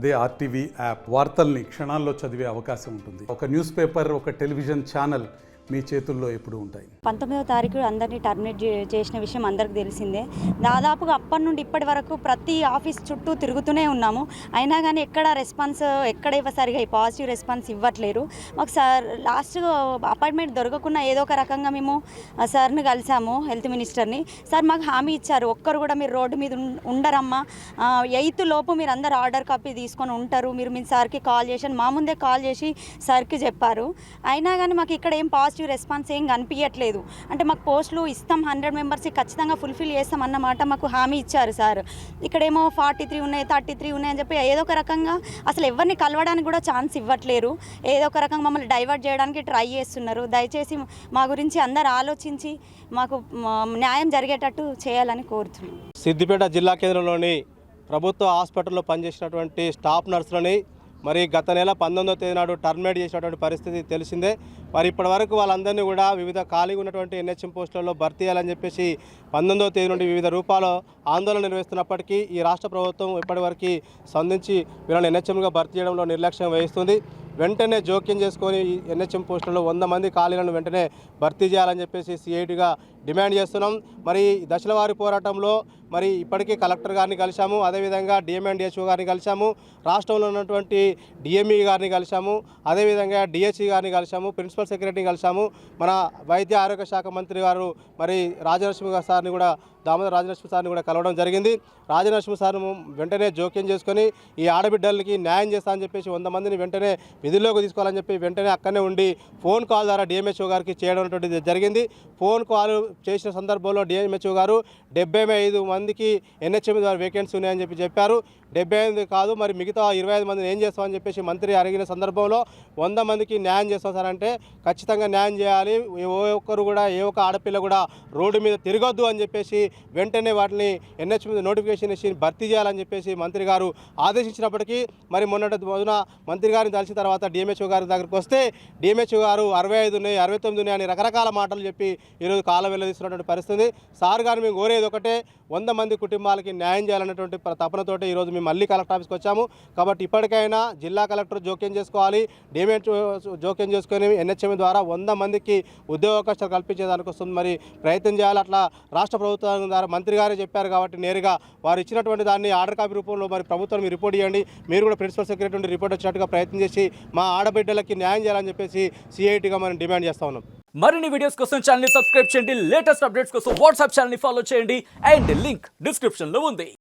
అదే RTV app వార్తల్ని క్షణాల్లో చదివే అవకాశం ఉంటుంది. ఒక న్యూస్ పేపర్, ఒక టెలివిజన్ ఛానల్ మీ చేతుల్లో ఎప్పుడు ఉంటాయి. 19వ తారీఖు అందరినీ టర్మినేట్ చేసిన విషయం అందరికి తెలిసిందే. దాదాపుగా అప్పటి నుండి ఇప్పటి వరకు ప్రతి ఆఫీస్ చుట్టూ తిరుగుతూనే ఉన్నాము. అయినా కానీ ఎక్కడ రెస్పాన్స్ సరిగా పాజిటివ్ రెస్పాన్స్ ఇవ్వట్లేరు. మాకు సార్ లాస్ట్ అపాయింట్మెంట్ దొరకకుండా ఏదో ఒక రకంగా మేము సార్ని కలిసాము, హెల్త్ మినిస్టర్ని. సార్ మాకు హామీ ఇచ్చారు, ఒక్కరు కూడా మీరు రోడ్డు మీద ఉండరమ్మా, 8 లోపు మీరు అందరు ఆర్డర్ కాపీ తీసుకొని ఉంటారు, మీరు మీ సార్కి కాల్ చేసి మా ముందే కాల్ చేసి సార్కి చెప్పారు. అయినా కానీ మాకు ఇక్కడ ఏం పాజిటివ్ రెస్పాన్స్ ఏం కనిపించట్లేదు. అంటే మాకు పోస్టులు ఇస్తాం, 100 మెంబర్స్కి ఖచ్చితంగా ఫుల్ఫిల్ చేస్తాం అన్నమాట మాకు హామీ ఇచ్చారు సార్. ఇక్కడేమో 43 ఉన్నాయి, 33 ఉన్నాయి అని చెప్పి ఏదో ఒక రకంగా అసలు ఎవరిని కలవడానికి కూడా ఛాన్స్ ఇవ్వట్లేరు. ఏదో ఒక రకంగా మమ్మల్ని డైవర్ట్ చేయడానికి ట్రై చేస్తున్నారు. దయచేసి మా గురించి అందరు ఆలోచించి మాకు న్యాయం జరిగేటట్టు చేయాలని కోరుతున్నాం. సిద్దిపేట జిల్లా కేంద్రంలోని ప్రభుత్వ హాస్పిటల్లో పనిచేసినటువంటి స్టాఫ్ నర్సులని మరి గత నెల 19వ తేదీ నాడు టర్మినేట్ చేసినటువంటి పరిస్థితి తెలిసిందే. మరి ఇప్పటి వరకు వాళ్ళందరినీ కూడా వివిధ ఖాళీగా ఉన్నటువంటి ఎన్హెచ్ఎం పోస్టులలో భర్తీ చేయాలని చెప్పేసి 19వ తేదీ నుండి వివిధ రూపాల్లో ఆందోళన నిర్వహిస్తున్నప్పటికీ ఈ రాష్ట్ర ప్రభుత్వం ఇప్పటివరకు స్పందించి వీళ్ళని ఎన్హెచ్ఎంగా భర్తీ చేయడంలో నిర్లక్ష్యం వహిస్తుంది. వెంటనే జోక్యం చేసుకొని ఈ ఎన్హెచ్ఎం పోస్టులలో 100 మంది ఖాళీలను వెంటనే భర్తీ చేయాలని చెప్పేసి సిఐటిగా డిమాండ్ చేస్తున్నాం. మరి దశల వారి పోరాటంలో మరి ఇప్పటికీ కలెక్టర్ గారిని కలిశాము, అదేవిధంగా డిఎంఎండ్హెచ్ఓ గారిని కలిశాము, రాష్ట్రంలో ఉన్నటువంటి డిఎంఈ గారిని కలిశాము, అదేవిధంగా డిహెచ్ఈ గారిని కలిశాము, ప్రిన్సిపల్ సెక్రటరీని కలిశాము. మన వైద్య ఆరోగ్య శాఖ మంత్రి గారు మరి రాజనరసింహ సార్ని కూడా దామోదర రాజనరసింహ సార్ని కూడా కలవడం జరిగింది. రాజనరసింహ సార్ వెంటనే జోక్యం చేసుకొని ఈ ఆడబిడ్డలకి న్యాయం చేస్తా అని చెప్పేసి 100 మందిని వెంటనే విధుల్లోకి తీసుకోవాలని చెప్పి వెంటనే అక్కడనే ఉండి ఫోన్ కాల్ ద్వారా డిఎంహెచ్ఓ గారికి చేయడం అనేటువంటిది జరిగింది. ఫోన్ కాల్ చేసిన సందర్భంలో డిఎంహెచ్ఓ గారు 75 మందికి ఎన్హెచ్ఎం ద్వారా వేకెన్సీ ఉన్నాయని చెప్పారు. 75 కాదు, మరి మిగతా 25 మందిని ఏం చేస్తామని చెప్పేసి మంత్రి అడిగిన సందర్భంలో 100 మందికి న్యాయం చేస్తాం సార్ అంటే ఖచ్చితంగా న్యాయం చేయాలి, ఏ ఒక్కరు కూడా ఏ ఒక్క ఆడపిల్ల కూడా రోడ్డు మీద తిరగొద్దు అని చెప్పేసి వెంటనే వాటిని ఎన్హెచ్ఎం మీద నోటిఫికేషన్ ఇచ్చి భర్తీ చేయాలని చెప్పేసి మంత్రి గారు ఆదేశించినప్పటికీ మరి మొన్నటి రోజున మంత్రి గారిని కలిసిన తర్వాత డిఎంహెచ్ఓ గారి దగ్గరికి వస్తే డిఎంహెచ్ఓ గారు 65 ఉన్నాయి, 69 ఉన్నాయి అని రకరకాల మాటలు చెప్పి ఈరోజు కాలం వెళ్ళదీస్తున్నటువంటి పరిస్థితి. సార్ గారు మేము కోరేది ఒకటే, 100 మంది కుటుంబాలకి న్యాయం చేయాలన్నటువంటి తపనతోటి ఈరోజు మేము మళ్ళీ కలెక్టర్ ఆఫీస్కి వచ్చాము. కాబట్టి ఇప్పటికైనా జిల్లా కలెక్టర్ జోక్యం చేసుకోవాలి, డిఎంహెచ్ఓ జోక్యం చేసుకొని ఎన్హెచ్ఎం ద్వారా 100 మందికి ఉద్యోగావకాశాలు కల్పించేదానికి వస్తుంది మరి ప్రయత్నం చేయాలి. అట్లా రాష్ట్ర ప్రభుత్వం ద్వారా మంత్రి గారే చెప్పారు కాబట్టి నేరుగా వారు ఇచ్చినటువంటి దాన్ని ఆర్డర్ కాపీ రూపంలో మరి ప్రభుత్వం మీరు రిపోర్ట్ ఇవ్వండి, మీరు కూడా ప్రిన్సిపల్ సెక్రటరీ నుండి రిపోర్ట్ వచ్చినట్టుగా ప్రయత్నం చేసి మా ఆడబిడ్డలకి న్యాయం చేయాలని చెప్పేసి సిఐటిగా మనం డిమాండ్ చేస్తా ఉన్నాం. మరిన్ని వీడియోస్ కోసం ఛానల్ ని సబ్స్క్రైబ్ చేయండి, లేటెస్ట్ అప్డేట్స్ కోసం వాట్సాప్ ఛానల్ ని ఫాలో చేయండి అండ్ లింక్ డిస్క్రిప్షన్ లో ఉంది.